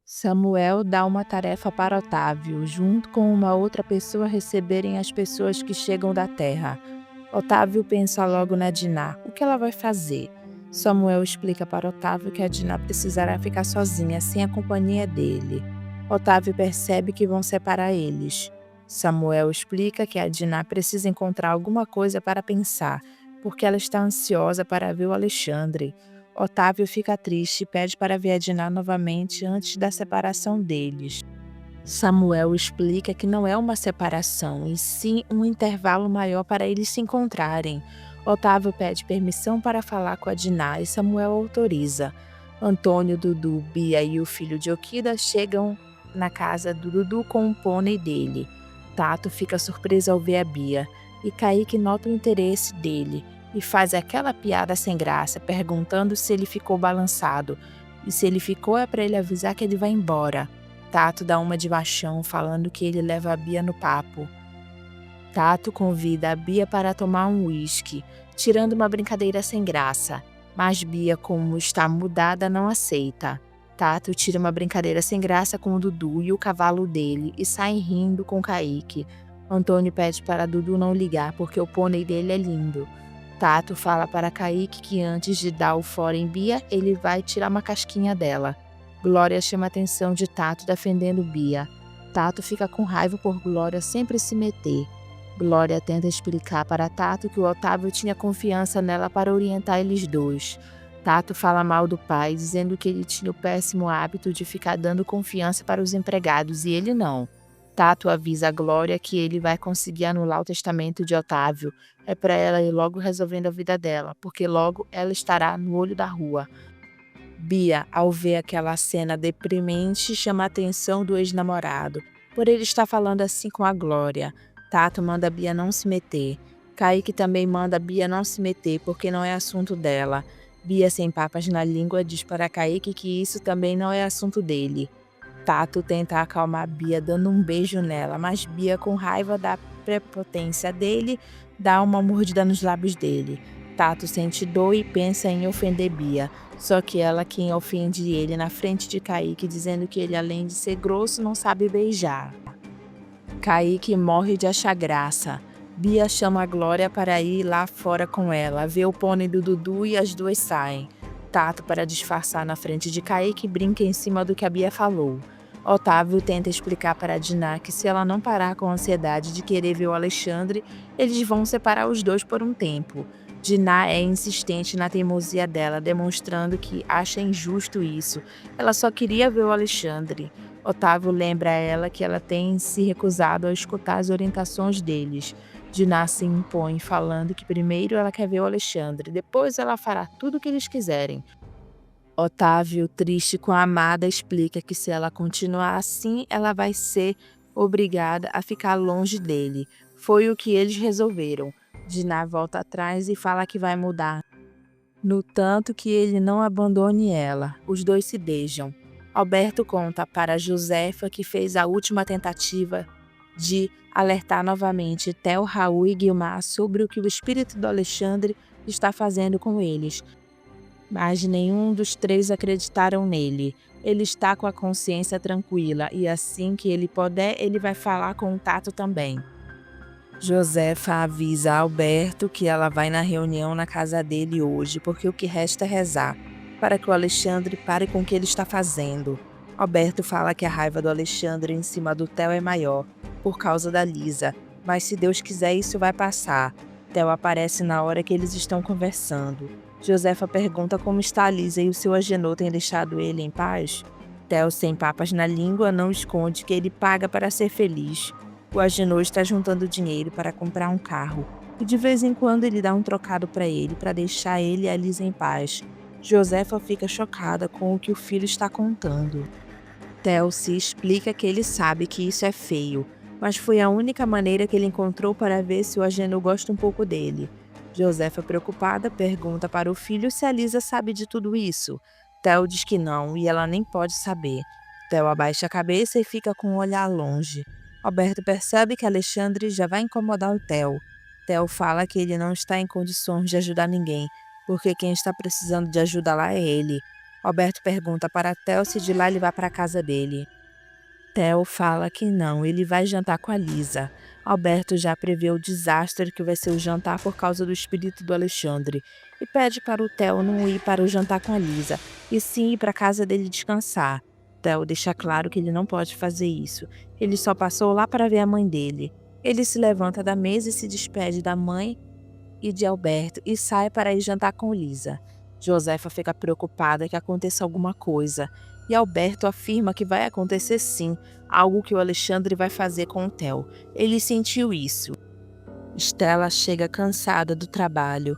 Samuel dá uma tarefa para Otávio, junto com uma outra pessoa receberem as pessoas que chegam da terra. Otávio pensa logo na Diná. O que ela vai fazer? Samuel explica para Otávio que a Diná precisará ficar sozinha, sem a companhia dele. Otávio percebe que vão separar eles. Samuel explica que a Diná precisa encontrar alguma coisa para pensar, porque ela está ansiosa para ver o Alexandre. Otávio fica triste e pede para ver a Diná novamente antes da separação deles. Samuel explica que não é uma separação, e sim um intervalo maior para eles se encontrarem. Otávio pede permissão para falar com a Diná e Samuel autoriza. Antônio, Dudu, Bia e o filho de Okida chegam na casa do Dudu com um pônei dele. Tato fica surpreso ao ver a Bia, e Kaique nota o interesse dele e faz aquela piada sem graça, perguntando se ele ficou balançado. E se ele ficou é para ele avisar que ele vai embora. Tato dá uma de machão, falando que ele leva a Bia no papo. Tato convida a Bia para tomar um uísque, tirando uma brincadeira sem graça. Mas Bia, como está mudada, não aceita. Tato tira uma brincadeira sem graça com o Dudu e o cavalo dele e sai rindo com Kaique. Antônio pede para Dudu não ligar porque o pônei dele é lindo. Tato fala para Kaique que antes de dar o fora em Bia, ele vai tirar uma casquinha dela. Glória chama a atenção de Tato defendendo Bia. Tato fica com raiva por Glória sempre se meter. Glória tenta explicar para Tato que o Otávio tinha confiança nela para orientar eles dois. Tato fala mal do pai, dizendo que ele tinha o péssimo hábito de ficar dando confiança para os empregados e ele não. Tato avisa a Glória que ele vai conseguir anular o testamento de Otávio. É para ela ir logo resolvendo a vida dela, porque logo ela estará no olho da rua. Bia, ao ver aquela cena deprimente, chama a atenção do ex-namorado, por ele estar falando assim com a Glória. Tato manda a Bia não se meter. Kaique também manda a Bia não se meter, porque não é assunto dela. Bia, sem papas na língua, diz para Kaique que isso também não é assunto dele. Tato tenta acalmar Bia dando um beijo nela, mas Bia, com raiva da prepotência dele, dá uma mordida nos lábios dele. Tato sente dor e pensa em ofender Bia, só que ela quem ofende ele na frente de Kaique, dizendo que ele, além de ser grosso, não sabe beijar. Kaique morre de achar graça. Bia chama a Glória para ir lá fora com ela, vê o pônei do Dudu e as duas saem. Tato, para disfarçar na frente de Kaique, brinca em cima do que a Bia falou. Otávio tenta explicar para a Diná que se ela não parar com a ansiedade de querer ver o Alexandre, eles vão separar os dois por um tempo. Diná é insistente na teimosia dela, demonstrando que acha injusto isso. Ela só queria ver o Alexandre. Otávio lembra a ela que ela tem se recusado a escutar as orientações deles. Diná se impõe, falando que primeiro ela quer ver o Alexandre, depois ela fará tudo o que eles quiserem. Otávio, triste com a amada, explica que se ela continuar assim, ela vai ser obrigada a ficar longe dele. Foi o que eles resolveram. Diná volta atrás e fala que vai mudar, no tanto que ele não abandone ela. Os dois se beijam. Alberto conta para Josefa que fez a última tentativa de alertar novamente Theo, Raul e Guilmar sobre o que o espírito do Alexandre está fazendo com eles. Mas nenhum dos três acreditaram nele. Ele está com a consciência tranquila e assim que ele puder, ele vai falar com o Tato também. Josefa avisa a Alberto que ela vai na reunião na casa dele hoje, porque o que resta é rezar, para que o Alexandre pare com o que ele está fazendo. Alberto fala que a raiva do Alexandre em cima do Theo é maior, por causa da Lisa, mas se Deus quiser isso vai passar. Theo aparece na hora que eles estão conversando. Josefa pergunta como está a Lisa e o seu Agenor tem deixado ele em paz. Theo, sem papas na língua, não esconde que ele paga para ser feliz. O Agenor está juntando dinheiro para comprar um carro e de vez em quando ele dá um trocado para ele para deixar ele e a Lisa em paz. Josefa fica chocada com o que o filho está contando. Theo se explica que ele sabe que isso é feio, mas foi a única maneira que ele encontrou para ver se o Agenor gosta um pouco dele. Josefa, preocupada, pergunta para o filho se a Lisa sabe de tudo isso. Theo diz que não e ela nem pode saber. Theo abaixa a cabeça e fica com o olhar longe. Alberto percebe que Alexandre já vai incomodar o Theo. Theo fala que ele não está em condições de ajudar ninguém, porque quem está precisando de ajuda lá é ele. Alberto pergunta para Theo se de lá ele vai para a casa dele. Theo fala que não, ele vai jantar com a Lisa. Alberto já prevê o desastre que vai ser o jantar por causa do espírito do Alexandre e pede para o Theo não ir para o jantar com a Lisa, e sim ir para a casa dele descansar. Theo deixa claro que ele não pode fazer isso. Ele só passou lá para ver a mãe dele. Ele se levanta da mesa e se despede da mãe e de Alberto e sai para ir jantar com Lisa. Josefa fica preocupada que aconteça alguma coisa, e Alberto afirma que vai acontecer sim, algo que o Alexandre vai fazer com o Theo. Ele sentiu isso. Stella chega cansada do trabalho,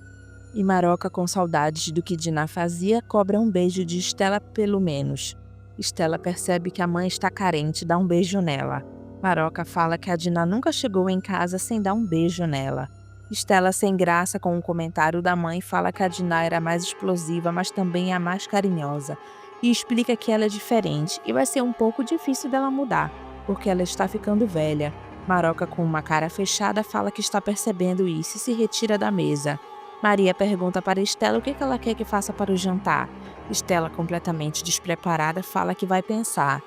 e Maroca, com saudades do que Diná fazia, cobra um beijo de Stella pelo menos. Stella percebe que a mãe está carente e dá um beijo nela. Maroca fala que a Diná nunca chegou em casa sem dar um beijo nela. Stella, sem graça com o comentário da mãe, fala que a Diná era mais explosiva, mas também a mais carinhosa, e explica que ela é diferente e vai ser um pouco difícil dela mudar, porque ela está ficando velha. Maroca, com uma cara fechada, fala que está percebendo isso e se retira da mesa. Maria pergunta para Stella o que ela quer que faça para o jantar. Stella, completamente despreparada, fala que vai pensar.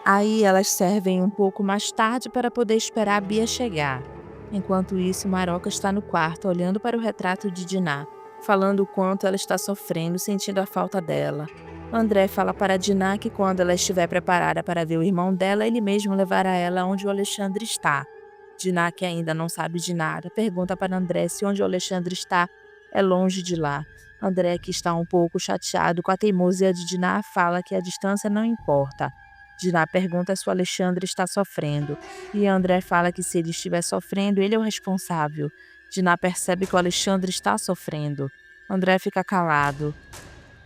Aí elas servem um pouco mais tarde para poder esperar a Bia chegar. Enquanto isso, Maroca está no quarto, olhando para o retrato de Diná, falando o quanto ela está sofrendo, sentindo a falta dela. André fala para Diná que quando ela estiver preparada para ver o irmão dela, ele mesmo levará ela onde o Alexandre está. Diná, que ainda não sabe de nada, pergunta para André se onde o Alexandre está é longe de lá. André, que está um pouco chateado com a teimosia de Diná, fala que a distância não importa. Diná pergunta se o Alexandre está sofrendo, e André fala que se ele estiver sofrendo, ele é o responsável. Diná percebe que o Alexandre está sofrendo. André fica calado.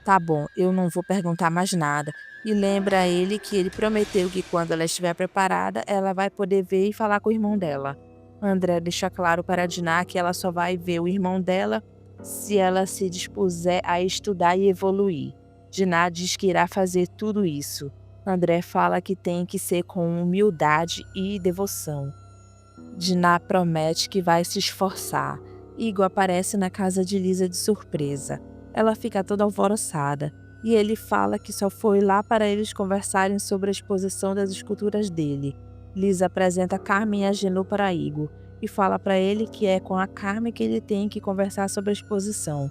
Tá bom, eu não vou perguntar mais nada. E lembra a ele que ele prometeu que quando ela estiver preparada, ela vai poder ver e falar com o irmão dela. André deixa claro para Diná que ela só vai ver o irmão dela se ela se dispuser a estudar e evoluir. Diná diz que irá fazer tudo isso. André fala que tem que ser com humildade e devoção. Diná promete que vai se esforçar. Igor aparece na casa de Lisa de surpresa. Ela fica toda alvoroçada, e ele fala que só foi lá para eles conversarem sobre a exposição das esculturas dele. Lisa apresenta Carmen e Agenor para Igor, e fala para ele que é com a Carmen que ele tem que conversar sobre a exposição.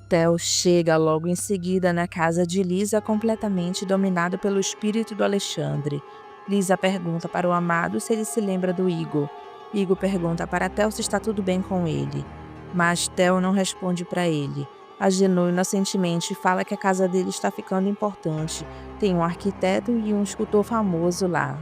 Theo chega logo em seguida na casa de Lisa, completamente dominado pelo espírito do Alexandre. Lisa pergunta para o amado se ele se lembra do Igor. Igor pergunta para Theo se está tudo bem com ele, mas Theo não responde para ele. Agenor inocentemente fala que a casa dele está ficando importante. Tem um arquiteto e um escultor famoso lá.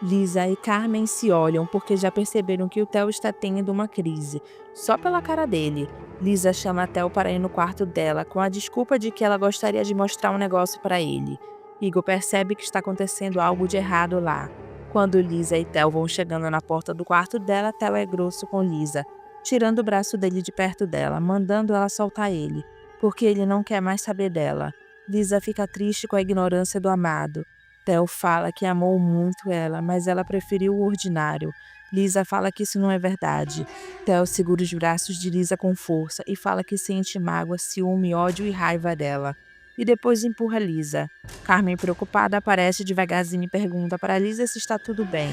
Lisa e Carmen se olham porque já perceberam que o Theo está tendo uma crise, só pela cara dele. Lisa chama Theo para ir no quarto dela com a desculpa de que ela gostaria de mostrar um negócio para ele. Igor percebe que está acontecendo algo de errado lá. Quando Lisa e Theo vão chegando na porta do quarto dela, Theo é grosso com Lisa, tirando o braço dele de perto dela, mandando ela soltar ele, porque ele não quer mais saber dela. Lisa fica triste com a ignorância do amado. Theo fala que amou muito ela, mas ela preferiu o ordinário. Lisa fala que isso não é verdade. Theo segura os braços de Lisa com força e fala que sente mágoa, ciúme, ódio e raiva dela. E depois empurra Lisa. Carmen, preocupada, aparece devagarzinho e pergunta para Lisa se está tudo bem.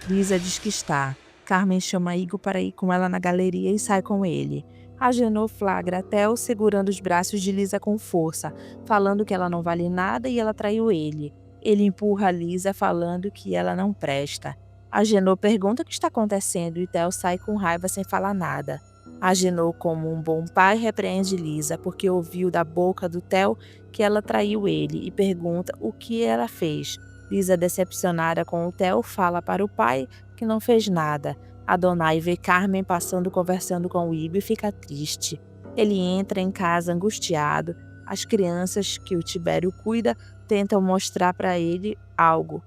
Lisa diz que está. Carmen chama Igor para ir com ela na galeria e sai com ele. Agenor flagra Theo segurando os braços de Lisa com força, falando que ela não vale nada e ela traiu ele. Ele empurra Lisa, falando que ela não presta. Agenor pergunta o que está acontecendo e Theo sai com raiva sem falar nada. Agenor, como um bom pai, repreende Lisa porque ouviu da boca do Theo que ela traiu ele e pergunta o que ela fez. Lisa, decepcionada com o Theo, fala para o pai que não fez nada. Adonai vê Carmen passando conversando com o Igor e fica triste. Ele entra em casa angustiado. As crianças que o Tibério cuida tentam mostrar para ele algo,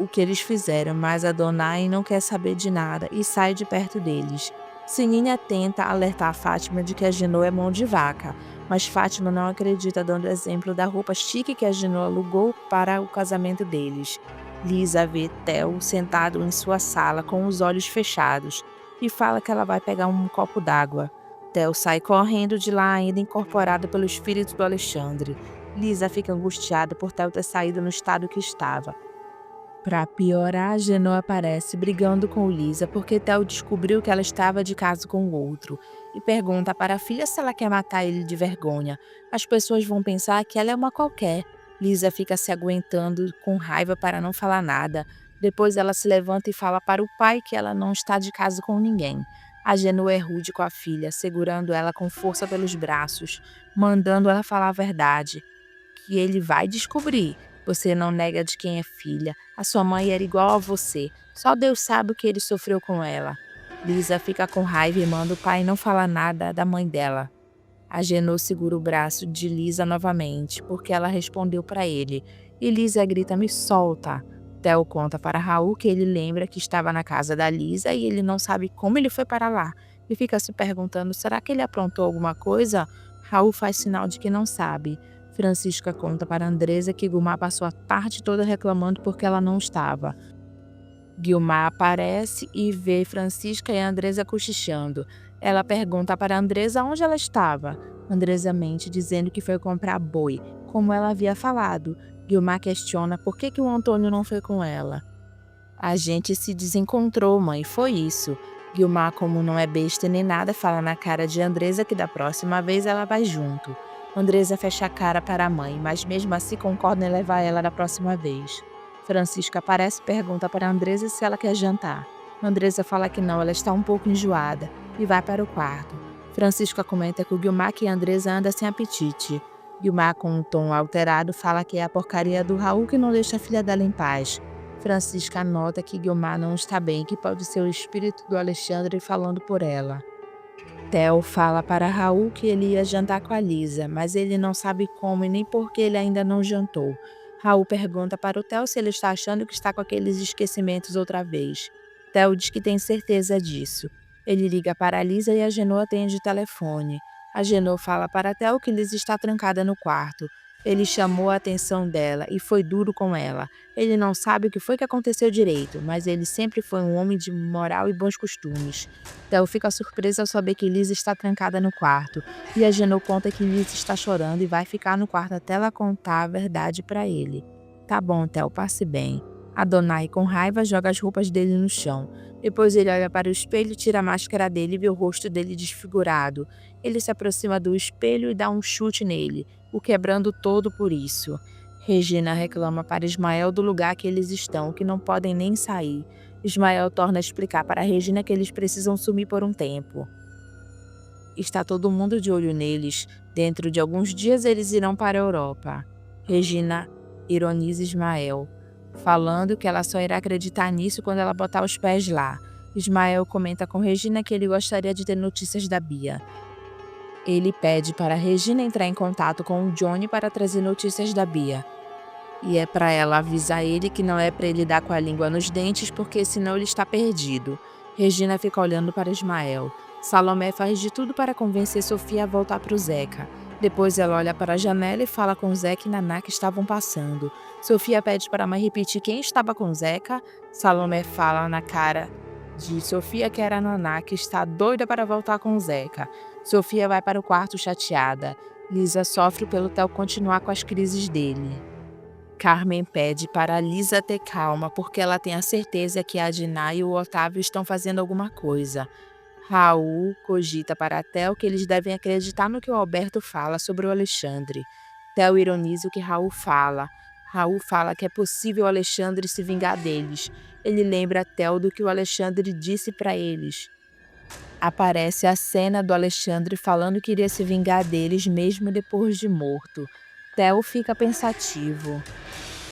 o que eles fizeram, mas Adonai não quer saber de nada e sai de perto deles. Sininha tenta alertar Fátima de que Agenor é mão de vaca, mas Fátima não acredita, dando exemplo da roupa chique que Agenor alugou para o casamento deles. Lisa vê Theo sentado em sua sala com os olhos fechados e fala que ela vai pegar um copo d'água. Theo sai correndo de lá ainda incorporado pelo espírito do Alexandre. Lisa fica angustiada por Theo ter saído no estado que estava. Para piorar, Genô aparece brigando com Lisa porque Theo descobriu que ela estava de caso com o outro e pergunta para a filha se ela quer matar ele de vergonha. As pessoas vão pensar que ela é uma qualquer. Lisa fica se aguentando com raiva para não falar nada. Depois ela se levanta e fala para o pai que ela não está de caso com ninguém. A Genô é rude com a filha, segurando ela com força pelos braços, mandando ela falar a verdade, que ele vai descobrir. Você não nega de quem é filha. A sua mãe era igual a você. Só Deus sabe o que ele sofreu com ela. Lisa fica com raiva e manda o pai não falar nada da mãe dela. A Genô segura o braço de Lisa novamente, porque ela respondeu para ele. E Lisa grita: me solta. Theo conta para Raul que ele lembra que estava na casa da Lisa e ele não sabe como ele foi para lá. E fica se perguntando: será que ele aprontou alguma coisa? Raul faz sinal de que não sabe. Francisca conta para Andresa que Gilmar passou a tarde toda reclamando porque ela não estava. Gilmar aparece e vê Francisca e Andresa cochichando. Ela pergunta para Andresa onde ela estava. Andresa mente, dizendo que foi comprar boi, como ela havia falado. Gilmar questiona por que o Antônio não foi com ela. A gente se desencontrou, mãe, foi isso. Gilmar, como não é besta nem nada, fala na cara de Andresa que da próxima vez ela vai junto. Andresa fecha a cara para a mãe, mas mesmo assim concorda em levar ela da próxima vez. Francisca aparece e pergunta para Andresa se ela quer jantar. Andresa fala que não, ela está um pouco enjoada e vai para o quarto. Francisca comenta que o Gilmar e Andresa anda sem apetite. Gilmar, com um tom alterado, fala que é a porcaria do Raul que não deixa a filha dela em paz. Francisca nota que Gilmar não está bem, que pode ser o espírito do Alexandre falando por ela. Theo fala para Raul que ele ia jantar com a Lisa, mas ele não sabe como e nem por que ele ainda não jantou. Raul pergunta para o Theo se ele está achando que está com aqueles esquecimentos outra vez. Theo diz que tem certeza disso. Ele liga para a Lisa e a Genô atende o telefone. A Genô fala para Theo que Lisa está trancada no quarto. Ele chamou a atenção dela e foi duro com ela. Ele não sabe o que foi que aconteceu direito, mas ele sempre foi um homem de moral e bons costumes. Theo fica surpresa ao saber que Lisa está trancada no quarto, e a Genô conta que Lisa está chorando e vai ficar no quarto até ela contar a verdade para ele. Tá bom, Theo, passe bem. Adonai, com raiva, joga as roupas dele no chão. Depois ele olha para o espelho, tira a máscara dele e vê o rosto dele desfigurado. Ele se aproxima do espelho e dá um chute nele, o quebrando todo por isso. Regina reclama para Ismael do lugar que eles estão, que não podem nem sair. Ismael torna a explicar para Regina que eles precisam sumir por um tempo. Está todo mundo de olho neles. Dentro de alguns dias eles irão para a Europa. Regina ironiza Ismael, falando que ela só irá acreditar nisso quando ela botar os pés lá. Ismael comenta com Regina que ele gostaria de ter notícias da Bia. Ele pede para Regina entrar em contato com o Johnny para trazer notícias da Bia. E é para ela avisar ele que não é para ele dar com a língua nos dentes, porque senão ele está perdido. Regina fica olhando para Ismael. Salomé faz de tudo para convencer Sofia a voltar para o Zeca. Depois ela olha para a janela e fala com Zeca e Naná que estavam passando. Sofia pede para a mãe repetir quem estava com Zeca. Salomé fala na cara de Sofia que era a Naná, que está doida para voltar com Zeca. Sofia vai para o quarto chateada. Lisa sofre pelo Theo continuar com as crises dele. Carmen pede para a Lisa ter calma, porque ela tem a certeza que a Diná e o Otávio estão fazendo alguma coisa. Raul cogita para Theo que eles devem acreditar no que o Alberto fala sobre o Alexandre. Theo ironiza o que Raul fala. Raul fala que é possível o Alexandre se vingar deles. Ele lembra Theo do que o Alexandre disse para eles. Aparece a cena do Alexandre falando que iria se vingar deles mesmo depois de morto. Theo fica pensativo.